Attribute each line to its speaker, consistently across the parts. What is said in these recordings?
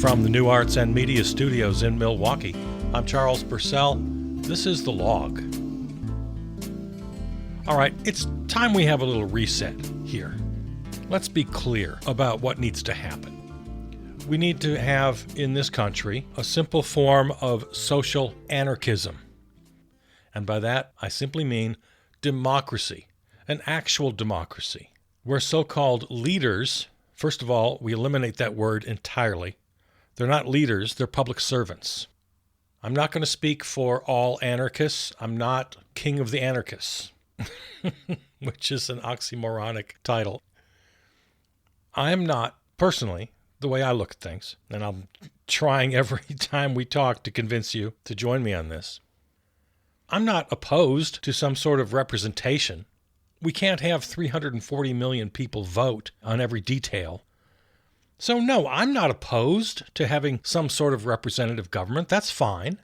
Speaker 1: From the New Arts and Media Studios in Milwaukee, I'm Charles Purcell. This is The Log. All right, it's time we have a little reset here. Let's be clear about what needs to happen. We need to have, in this country, a simple form of social anarchism. And by that, I simply mean democracy, an actual democracy, where so-called leaders, first of all, we eliminate that word entirely. They're not leaders, they're public servants. I'm not going to speak for all anarchists. I'm not king of the anarchists, which is an oxymoronic title. I am not, personally, the way I look at things, and I'm trying every time we talk to convince you to join me on this. I'm not opposed to some sort of representation. We can't have 340 million people vote on every detail. So no, I'm not opposed to having some sort of representative government. That's fine.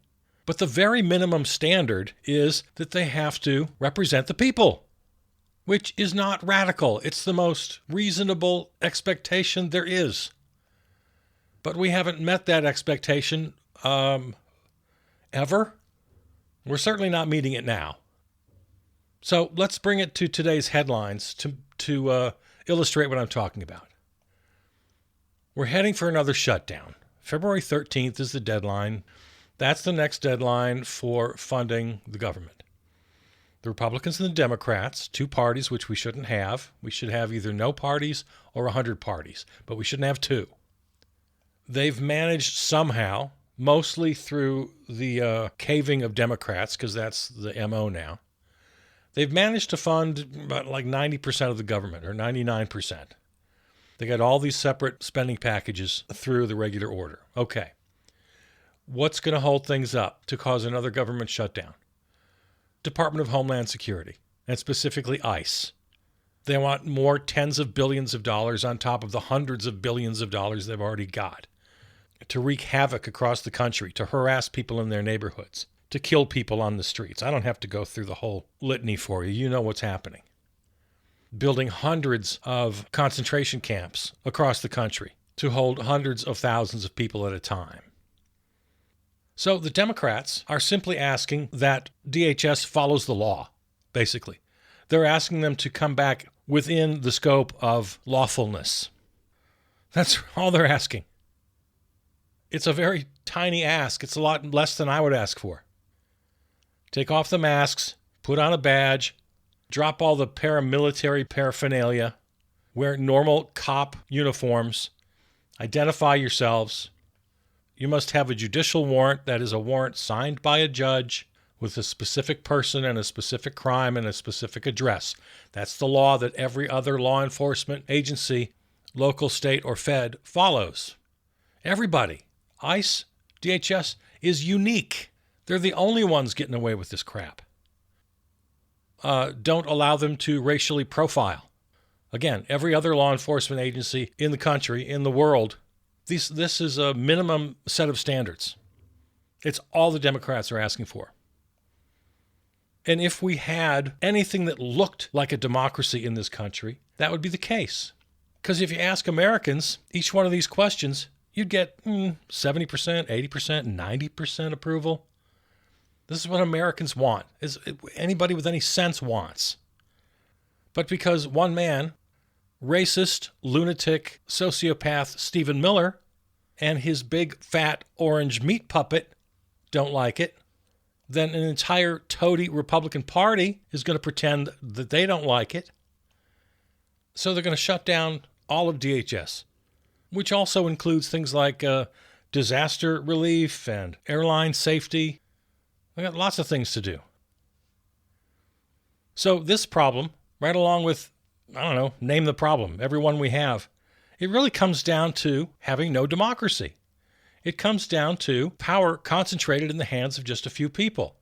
Speaker 1: But the very minimum standard is that they have to represent the people, which is not radical. It's the most reasonable expectation there is. But we haven't met that expectation ever. We're certainly not meeting it now. So let's bring it to today's headlines to illustrate what I'm talking about. We're heading for another shutdown. February 13th is the deadline. That's the next deadline for funding the government. The Republicans and the Democrats, two parties which we shouldn't have. We should have either no parties or 100 parties, but we shouldn't have two. They've managed somehow, mostly through the caving of Democrats, because that's the MO now. They've managed to fund about like 90% of the government, or 99%. They got all these separate spending packages through the regular order. Okay. What's going to hold things up to cause another government shutdown? Department of Homeland Security, and specifically ICE. They want more tens of billions of dollars on top of the hundreds of billions of dollars they've already got to wreak havoc across the country, to harass people in their neighborhoods, to kill people on the streets. I don't have to go through the whole litany for you. You know what's happening. Building hundreds of concentration camps across the country to hold hundreds of thousands of people at a time. So the Democrats are simply asking that DHS follows the law, basically. They're asking them to come back within the scope of lawfulness. That's all they're asking. It's a very tiny ask. It's a lot less than I would ask for. Take off the masks, put on a badge, drop all the paramilitary paraphernalia, wear normal cop uniforms, identify yourselves. You must have a judicial warrant, that is a warrant signed by a judge with a specific person and a specific crime and a specific address. That's the law that every other law enforcement agency, local, state, or Fed, follows. Everybody. ICE, DHS, is unique. They're the only ones getting away with this crap. Don't allow them to racially profile. Again, every other law enforcement agency in the country, in the world, this is a minimum set of standards. It's all the Democrats are asking for. And if we had anything that looked like a democracy in this country, that would be the case. Because if you ask Americans each one of these questions, you'd get 70%, 80%, 90% approval. This is what Americans want, is anybody with any sense wants. But because one man, racist, lunatic, sociopath Stephen Miller, and his big, fat, orange meat puppet don't like it, then an entire toady Republican Party is going to pretend that they don't like it. So they're going to shut down all of DHS, which also includes things like disaster relief and airline safety. We got lots of things to do. So this problem, right along with, name the problem, every one we have, it really comes down to having no democracy. It comes down to power concentrated in the hands of just a few people,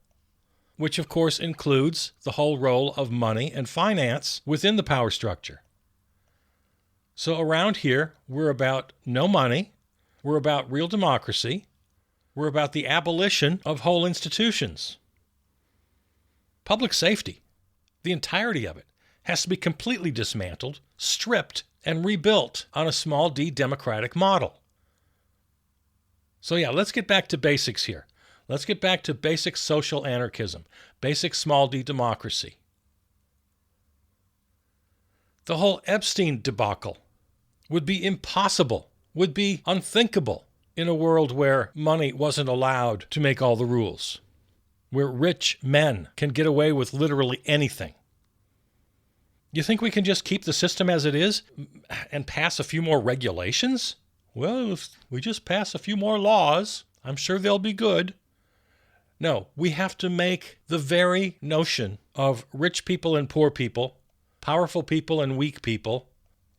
Speaker 1: which of course includes the whole role of money and finance within the power structure. So around here, we're about no money, we're about real democracy, we're about the abolition of whole institutions. Public safety, the entirety of it, has to be completely dismantled, stripped, and rebuilt on a small d democratic model. So yeah, let's get back to basics here. Let's get back to basic social anarchism, basic small d democracy. The whole Epstein debacle would be impossible, would be unthinkable in a world where money wasn't allowed to make all the rules, where rich men can get away with literally anything. You think we can just keep the system as it is and pass a few more regulations? Well, if we just pass a few more laws, I'm sure they'll be good. No, we have to make the very notion of rich people and poor people, powerful people and weak people,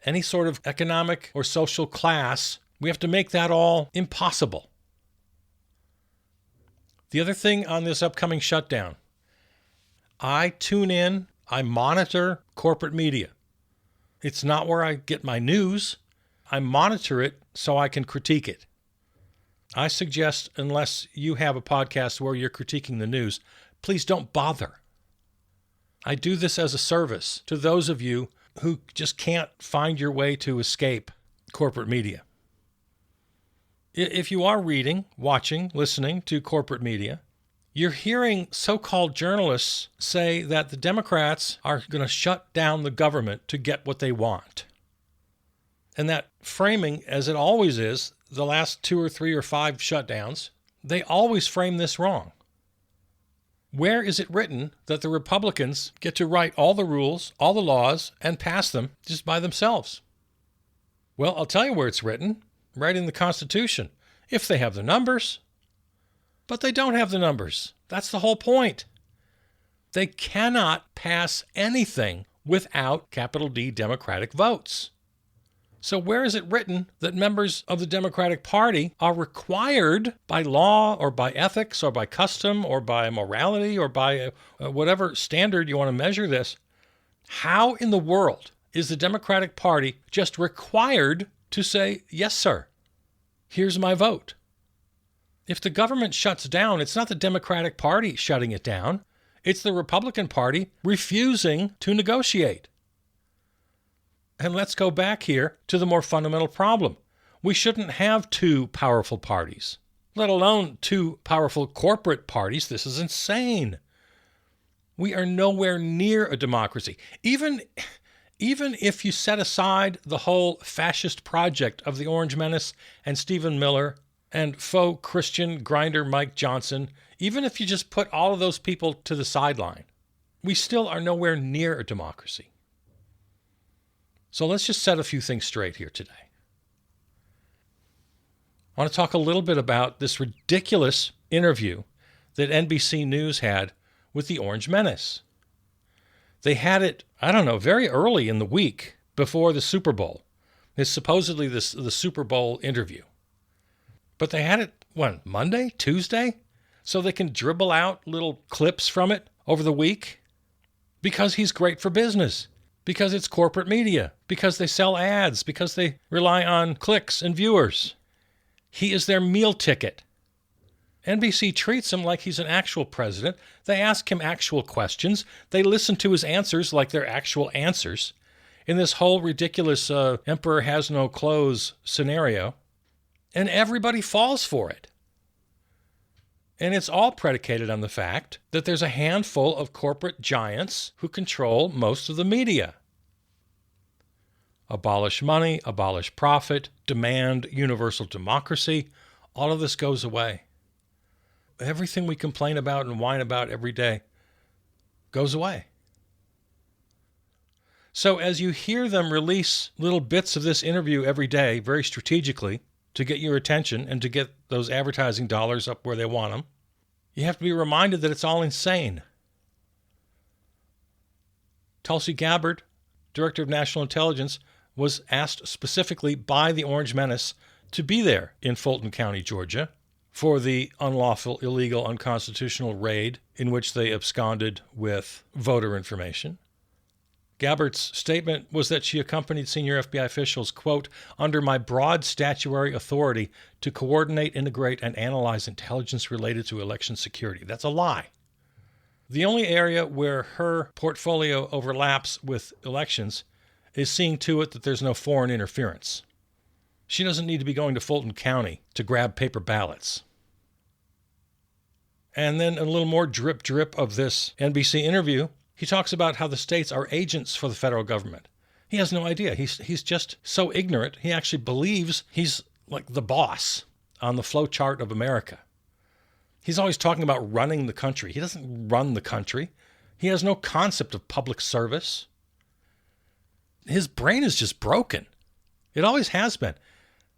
Speaker 1: any sort of economic or social class, we have to make that all impossible. The other thing on this upcoming shutdown, I tune in, I monitor corporate media. It's not where I get my news. I monitor it so I can critique it. I suggest, unless you have a podcast where you're critiquing the news, please don't bother. I do this as a service to those of you who just can't find your way to escape corporate media. If you are reading, watching, listening to corporate media, you're hearing so-called journalists say that the Democrats are going to shut down the government to get what they want. And that framing, as it always is, the last 2 or 3 or 5 shutdowns, they always frame this wrong. Where is it written that the Republicans get to write all the rules, all the laws, and pass them just by themselves? Well, I'll tell you where it's written, right in the Constitution, if they have the numbers. But they don't have the numbers. That's the whole point. They cannot pass anything without capital D Democratic votes. So where is it written that members of the Democratic Party are required by law or by ethics or by custom or by morality or by whatever standard you want to measure this? How in the world is the Democratic Party just required to say, yes, sir, here's my vote? If the government shuts down, it's not the Democratic Party shutting it down. It's the Republican Party refusing to negotiate. And let's go back here to the more fundamental problem. We shouldn't have 2 powerful parties, let alone 2 powerful corporate parties. This is insane. We are nowhere near a democracy. Even if you set aside the whole fascist project of the Orange Menace and Stephen Miller and faux Christian grinder Mike Johnson, even if you just put all of those people to the sideline, we still are nowhere near a democracy. So let's just set a few things straight here today. I want to talk a little bit about this ridiculous interview that NBC News had with the Orange Menace. They had it, very early in the week before the Super Bowl. It's supposedly the Super Bowl interview. But they had it, Monday, Tuesday? So they can dribble out little clips from it over the week? Because he's great for business. Because it's corporate media. Because they sell ads. Because they rely on clicks and viewers. He is their meal ticket. NBC treats him like he's an actual president. They ask him actual questions. They listen to his answers like they're actual answers. In this whole ridiculous emperor has no clothes scenario. And everybody falls for it. And it's all predicated on the fact that there's a handful of corporate giants who control most of the media. Abolish money, abolish profit, demand universal democracy. All of this goes away. Everything we complain about and whine about every day goes away. So as you hear them release little bits of this interview every day, very strategically, to get your attention and to get those advertising dollars up where they want them, you have to be reminded that it's all insane. Tulsi Gabbard, Director of National Intelligence, was asked specifically by the Orange Menace to be there in Fulton County, Georgia, for the unlawful, illegal, unconstitutional raid in which they absconded with voter information. Gabbard's statement was that she accompanied senior FBI officials, quote, under my broad statutory authority to coordinate, integrate, and analyze intelligence related to election security. That's a lie. The only area where her portfolio overlaps with elections is seeing to it that there's no foreign interference. She doesn't need to be going to Fulton County to grab paper ballots. And then a little more drip drip of this NBC interview. He talks about how the states are agents for the federal government. He has no idea. He's just so ignorant. He actually believes he's like the boss on the flow chart of America. He's always talking about running the country. He doesn't run the country. He has no concept of public service. His brain is just broken. It always has been.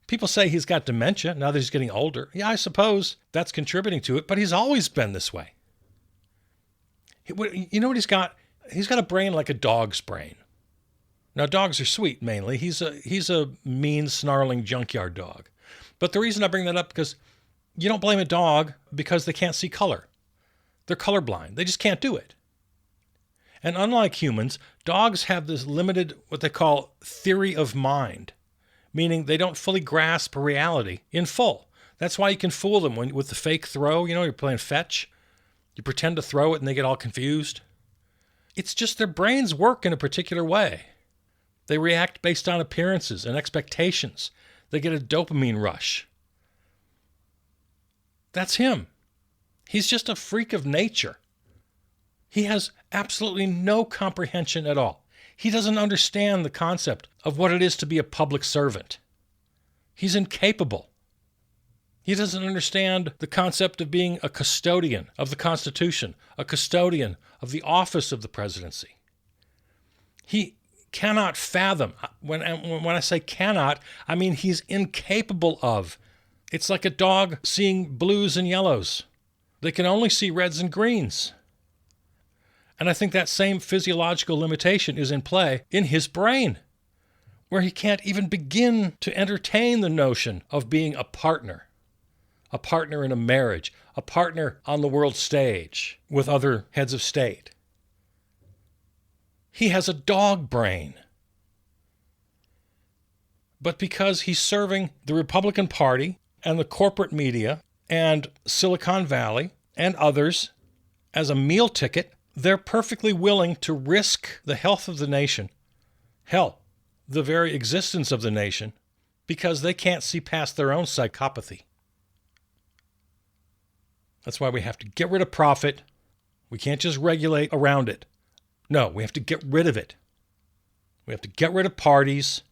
Speaker 1: People say he's got dementia now that he's getting older. Yeah, I suppose that's contributing to it, but he's always been this way. You know what he's got? He's got a brain like a dog's brain. Now, dogs are sweet, mainly. He's a mean, snarling junkyard dog. But the reason I bring that up because you don't blame a dog because they can't see color. They're colorblind. They just can't do it. And unlike humans, dogs have this limited, what they call theory of mind, meaning they don't fully grasp reality in full. That's why you can fool them with the fake throw. You know, you're playing fetch. You pretend to throw it and they get all confused. It's just their brains work in a particular way. They react based on appearances and expectations. They get a dopamine rush. That's him. He's just a freak of nature. He has absolutely no comprehension at all. He doesn't understand the concept of what it is to be a public servant. He's incapable. He doesn't understand the concept of being a custodian of the Constitution, a custodian of the office of the presidency. He cannot fathom. When I say cannot, I mean he's incapable of. It's like a dog seeing blues and yellows. They can only see reds and greens. And I think that same physiological limitation is in play in his brain, where he can't even begin to entertain the notion of being a partner in a marriage, a partner on the world stage with other heads of state. He has a dog brain. But because he's serving the Republican Party and the corporate media and Silicon Valley and others as a meal ticket, they're perfectly willing to risk the health of the nation, hell, the very existence of the nation, because they can't see past their own psychopathy. That's why we have to get rid of profit. We can't just regulate around it. No, we have to get rid of it. We have to get rid of parties.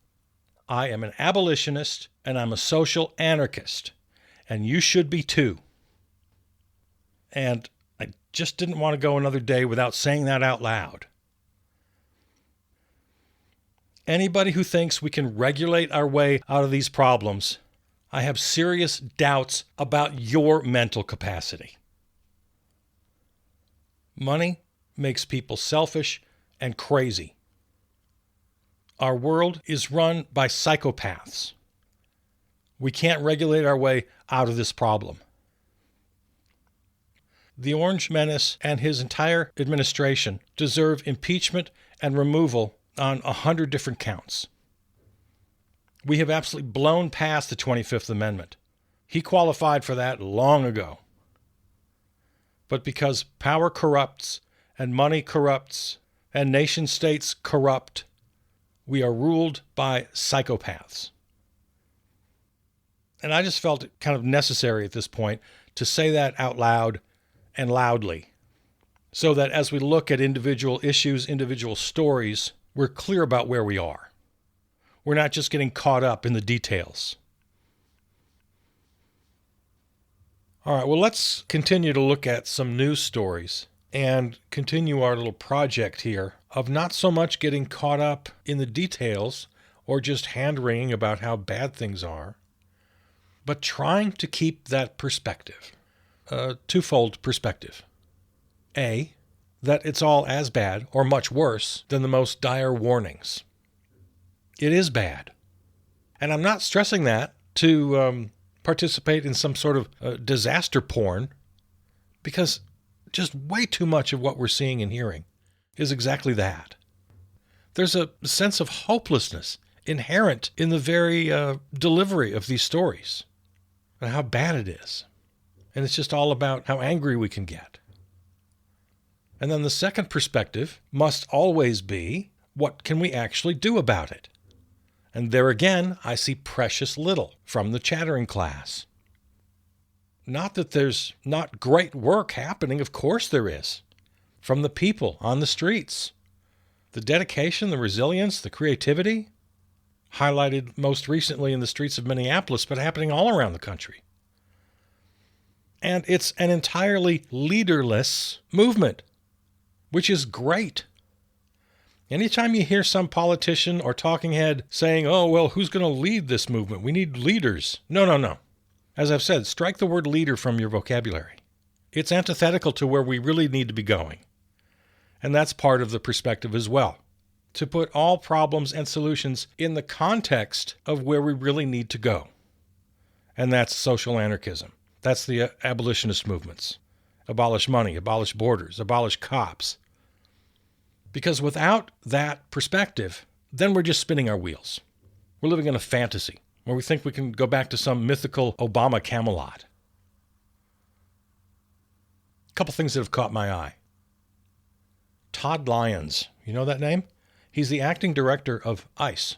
Speaker 1: I am an abolitionist and I'm a social anarchist, and you should be too. And I just didn't want to go another day without saying that out loud. Anybody who thinks we can regulate our way out of these problems, I have serious doubts about your mental capacity. Money makes people selfish and crazy. Our world is run by psychopaths. We can't regulate our way out of this problem. The Orange Menace and his entire administration deserve impeachment and removal on 100 different counts. We have absolutely blown past the 25th Amendment. He qualified for that long ago. But because power corrupts and money corrupts and nation states corrupt, we are ruled by psychopaths. And I just felt it kind of necessary at this point to say that out loud and loudly, so that as we look at individual issues, individual stories, we're clear about where we are. We're not just getting caught up in the details. All right, well, let's continue to look at some news stories and continue our little project here of not so much getting caught up in the details or just hand-wringing about how bad things are, but trying to keep that perspective, a twofold perspective. A, that it's all as bad or much worse than the most dire warnings. It is bad. And I'm not stressing that to participate in some sort of disaster porn, because just way too much of what we're seeing and hearing is exactly that. There's a sense of hopelessness inherent in the very delivery of these stories and how bad it is. And it's just all about how angry we can get. And then the second perspective must always be, what can we actually do about it? And there again, I see precious little from the chattering class. Not that there's not great work happening, of course there is. From the people on the streets. The dedication, the resilience, the creativity, highlighted most recently in the streets of Minneapolis, but happening all around the country. And it's an entirely leaderless movement, which is great. Anytime you hear some politician or talking head saying, oh, well, who's going to lead this movement? We need leaders. No. As I've said, strike the word leader from your vocabulary. It's antithetical to where we really need to be going. And that's part of the perspective as well, to put all problems and solutions in the context of where we really need to go. And that's social anarchism. That's the abolitionist movements. Abolish money, abolish borders, abolish cops. Because without that perspective, then we're just spinning our wheels. We're living in a fantasy where we think we can go back to some mythical Obama Camelot. A couple things that have caught my eye. Todd Lyons, you know that name? He's the acting director of ICE.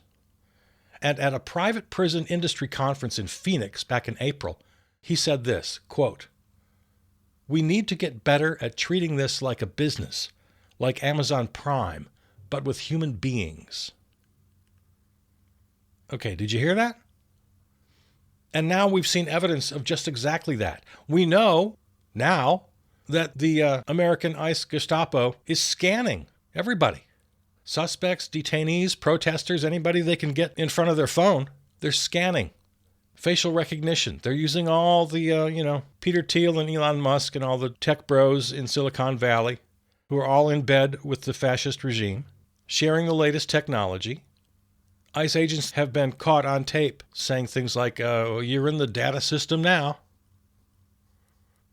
Speaker 1: And at a private prison industry conference in Phoenix back in April, he said this, quote, "We need to get better at treating this like a business, like Amazon Prime, but with human beings." Okay, did you hear that? And now we've seen evidence of just exactly that. We know now that the American ICE Gestapo is scanning everybody. Suspects, detainees, protesters, anybody they can get in front of their phone, they're scanning. Facial recognition. They're using all the, Peter Thiel and Elon Musk and all the tech bros in Silicon Valley who are all in bed with the fascist regime, sharing the latest technology. ICE agents have been caught on tape saying things like, you're in the data system now.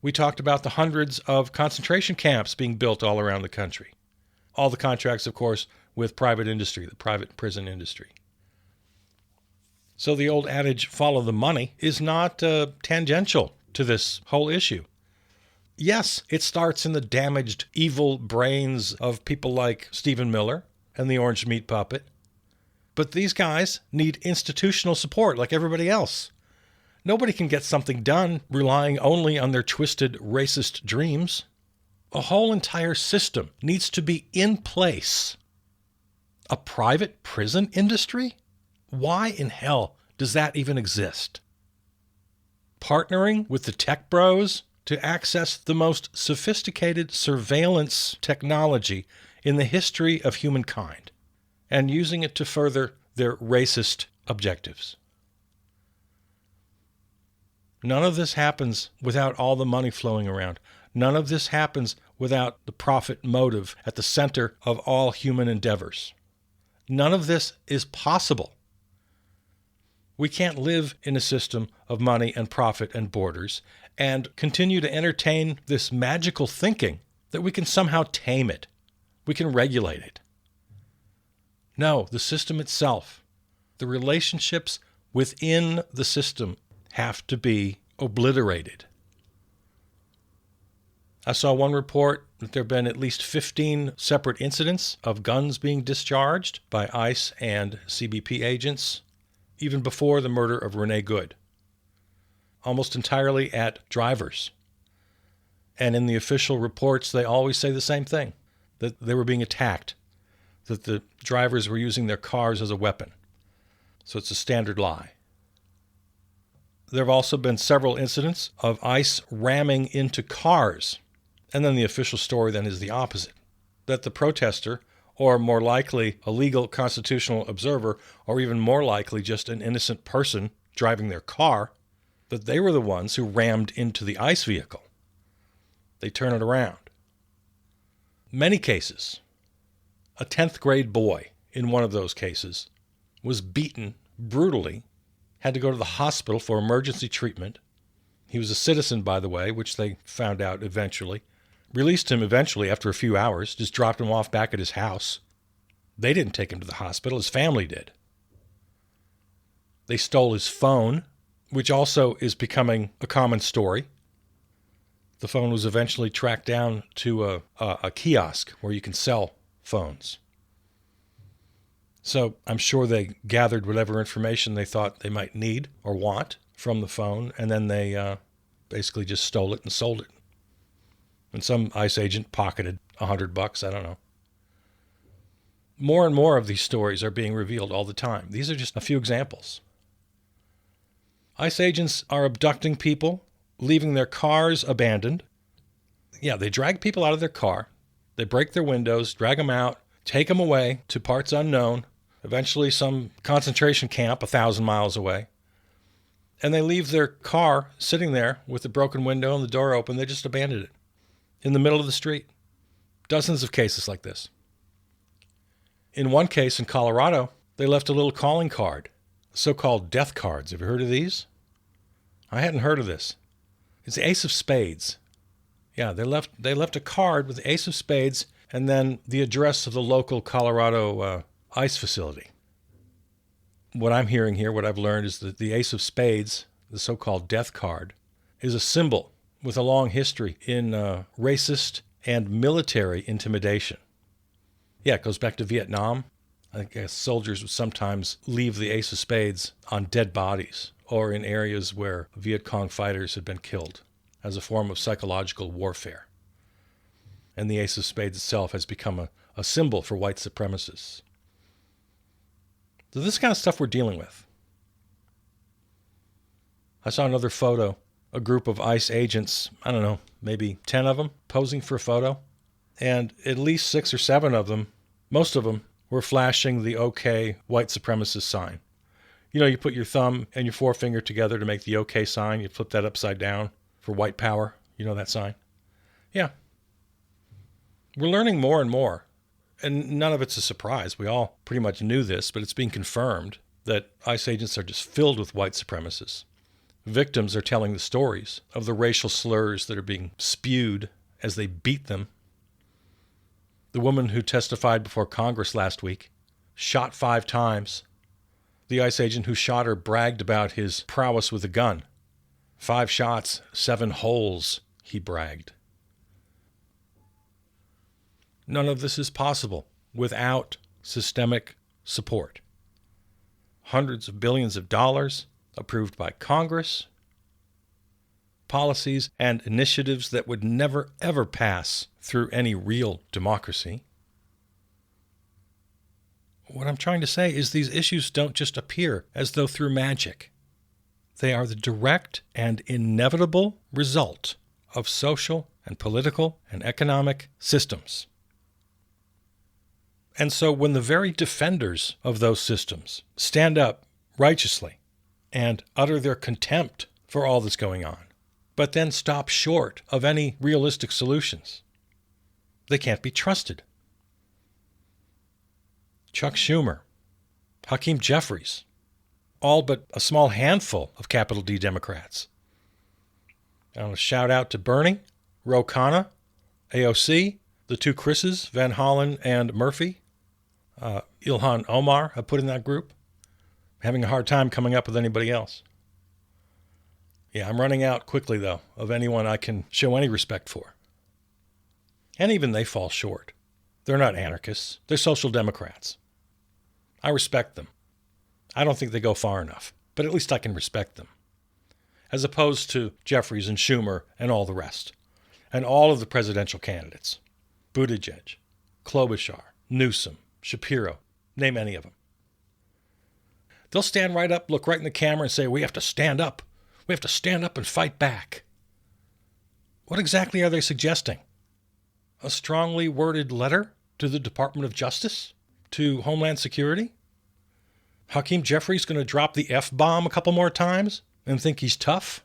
Speaker 1: We talked about the hundreds of concentration camps being built all around the country. All the contracts, of course, with private industry, the private prison industry. So the old adage, follow the money, is not tangential to this whole issue. Yes, it starts in the damaged, evil brains of people like Stephen Miller and the Orange Meat Puppet. But these guys need institutional support like everybody else. Nobody can get something done relying only on their twisted, racist dreams. A whole entire system needs to be in place. A private prison industry? Why in hell does that even exist? Partnering with the tech bros to access the most sophisticated surveillance technology in the history of humankind and using it to further their racist objectives. None of this happens without all the money flowing around. None of this happens without the profit motive at the center of all human endeavors. None of this is possible. We can't live in a system of money and profit and borders and continue to entertain this magical thinking that we can somehow tame it. We can regulate it. No, the system itself, the relationships within the system have to be obliterated. I saw one report that there have been at least 15 separate incidents of guns being discharged by ICE and CBP agents, even before the murder of Renee Good, almost entirely at drivers. And in the official reports, they always say the same thing, that they were being attacked, that the drivers were using their cars as a weapon. So it's a standard lie. There have also been several incidents of ICE ramming into cars. And then the official story then is the opposite, that the protester, or more likely a legal constitutional observer, or even more likely just an innocent person driving their car, that they were the ones who rammed into the ICE vehicle. They turn it around. Many cases. A 10th grade boy in one of those cases was beaten brutally, had to go to the hospital for emergency treatment. He was a citizen, by the way, which they found out eventually. Released him eventually after a few hours, just dropped him off back at his house. They didn't take him to the hospital, his family did. They stole his phone, which also is becoming a common story. The phone was eventually tracked down to a kiosk where you can sell phones. So I'm sure they gathered whatever information they thought they might need or want from the phone, and then they basically just stole it and sold it. And some ICE agent pocketed $100, I don't know. More and more of these stories are being revealed all the time. These are just a few examples. ICE agents are abducting people, leaving their cars abandoned. Yeah, they drag people out of their car. They break their windows, drag them out, take them away to parts unknown, eventually some concentration camp 1,000 miles away. And they leave their car sitting there with the broken window and the door open. They just abandoned it in the middle of the street. Dozens of cases like this. In one case in Colorado, they left a little calling card, so-called death cards. Have you heard of these? I hadn't heard of this. It's the Ace of Spades. Yeah, they left a card with the Ace of Spades and then the address of the local Colorado ICE facility. What I'm hearing here, what I've learned, is that the Ace of Spades, the so-called death card, is a symbol with a long history in racist and military intimidation. Yeah, it goes back to Vietnam. I guess soldiers would sometimes leave the Ace of Spades on dead bodies or in areas where Viet Cong fighters had been killed as a form of psychological warfare. And the Ace of Spades itself has become a symbol for white supremacists. So this kind of stuff we're dealing with. I saw another photo, a group of ICE agents, I don't know, maybe 10 of them, posing for a photo. And at least 6 or 7 of them, most of them, were flashing the OK white supremacist sign. You know, you put your thumb and your forefinger together to make the OK sign. You flip that upside down for white power. You know that sign? Yeah. We're learning more and more. And none of it's a surprise. We all pretty much knew this, but it's being confirmed that ICE agents are just filled with white supremacists. Victims are telling the stories of the racial slurs that are being spewed as they beat them. The woman who testified before Congress last week, shot 5 times. The ICE agent who shot her bragged about his prowess with a gun. 5 shots, 7 holes, he bragged. None of this is possible without systemic support. Hundreds of billions of dollars approved by Congress, policies and initiatives that would never, ever pass through any real democracy. What I'm trying to say is these issues don't just appear as though through magic. They are the direct and inevitable result of social and political and economic systems. And so when the very defenders of those systems stand up righteously and utter their contempt for all that's going on, but then stop short of any realistic solutions, they can't be trusted. Chuck Schumer, Hakeem Jeffries, all but a small handful of capital D Democrats. I want to shout out to Bernie, Ro Khanna, AOC, the 2 Chris's, Van Hollen and Murphy, Ilhan Omar I put in that group. Having a hard time coming up with anybody else. Yeah, I'm running out quickly, though, of anyone I can show any respect for. And even they fall short. They're not anarchists. They're social democrats. I respect them. I don't think they go far enough, but at least I can respect them. As opposed to Jeffries and Schumer and all the rest. And all of the presidential candidates. Buttigieg, Klobuchar, Newsom, Shapiro, name any of them. They'll stand right up, look right in the camera and say, we have to stand up. We have to stand up and fight back. What exactly are they suggesting? A strongly worded letter to the Department of Justice? To Homeland Security? Hakeem Jeffries going to drop the F-bomb a couple more times and think he's tough?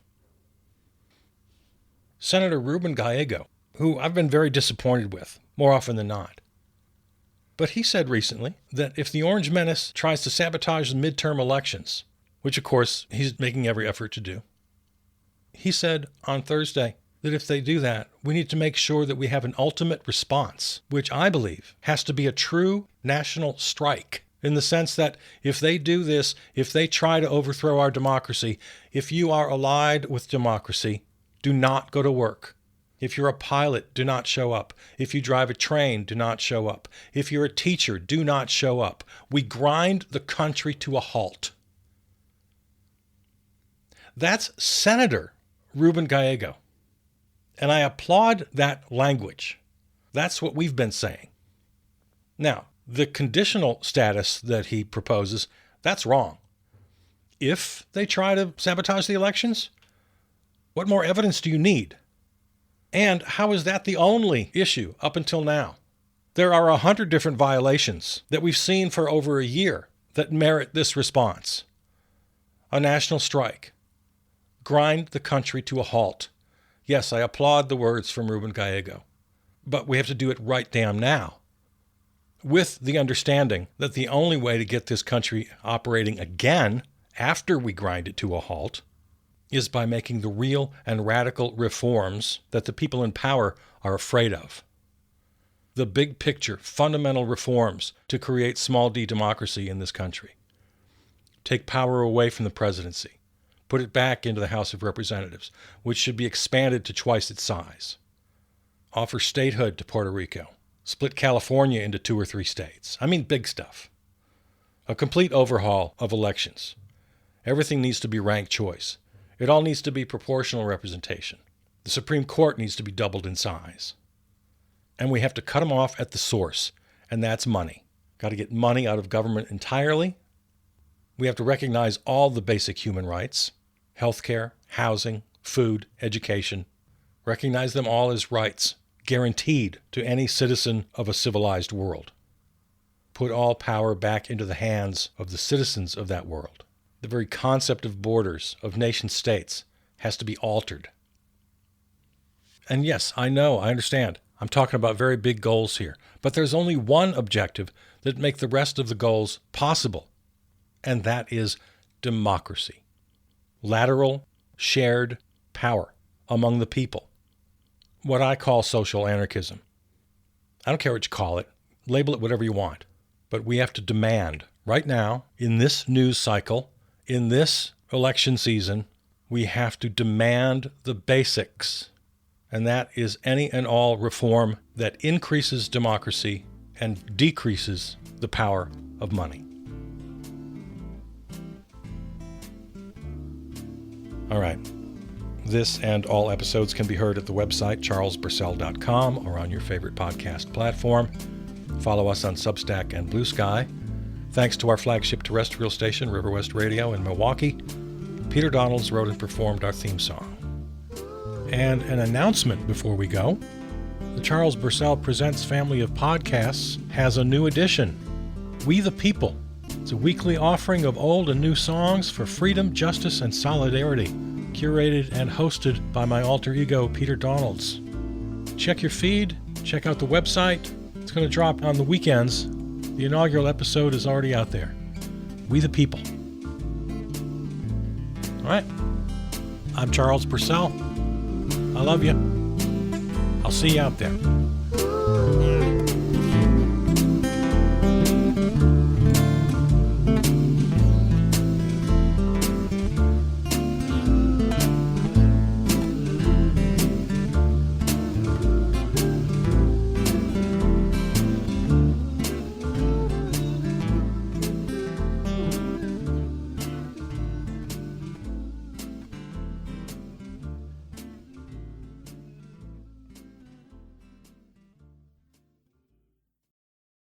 Speaker 1: Senator Ruben Gallego, who I've been very disappointed with, more often than not. But he said recently that if the Orange Menace tries to sabotage the midterm elections, which of course he's making every effort to do, he said on Thursday that if they do that, we need to make sure that we have an ultimate response, which I believe has to be a true national strike, in the sense that if they do this, if they try to overthrow our democracy, if you are allied with democracy, do not go to work. If you're a pilot, do not show up. If you drive a train, do not show up. If you're a teacher, do not show up. We grind the country to a halt. That's Senator Ruben Gallego. And I applaud that language. That's what we've been saying. Now, the conditional status that he proposes, that's wrong. If they try to sabotage the elections, what more evidence do you need? And how is that the only issue up until now? There are 100 different violations that we've seen for over a year that merit this response. A national strike. Grind the country to a halt. Yes, I applaud the words from Ruben Gallego, but we have to do it right damn now, with the understanding that the only way to get this country operating again after we grind it to a halt is by making the real and radical reforms that the people in power are afraid of. The big picture, fundamental reforms to create small d democracy in this country. Take power away from the presidency. Put it back into the House of Representatives, which should be expanded to twice its size. Offer statehood to Puerto Rico. Split California into 2 or 3 states. I mean, big stuff. A complete overhaul of elections. Everything needs to be ranked choice. It all needs to be proportional representation. The Supreme Court needs to be doubled in size. And we have to cut them off at the source, and that's money. Got to get money out of government entirely. We have to recognize all the basic human rights, healthcare, housing, food, education. Recognize them all as rights, guaranteed to any citizen of a civilized world. Put all power back into the hands of the citizens of that world. The very concept of borders, of nation states, has to be altered. And yes, I know, I understand. I'm talking about very big goals here. But there's only one objective that make the rest of the goals possible. And that is democracy. Lateral, shared power among the people. What I call social anarchism. I don't care what you call it. Label it whatever you want. But we have to demand, right now, in this news cycle, in this election season, we have to demand the basics. And that is any and all reform that increases democracy and decreases the power of money. All right. This and all episodes can be heard at the website charlesburcell.com or on your favorite podcast platform. Follow us on Substack and Blue Sky. Thanks to our flagship terrestrial station, River West Radio in Milwaukee. Peter Donalds wrote and performed our theme song. And an announcement before we go. The Charles Burcell Presents family of podcasts has a new edition, We the People. It's a weekly offering of old and new songs for freedom, justice, and solidarity, curated and hosted by my alter ego, Peter Donalds. Check your feed, check out the website. It's going to drop on the weekends. The inaugural episode is already out there. We the People. All right. I'm Charles Burcell. I love you. I'll see you out there.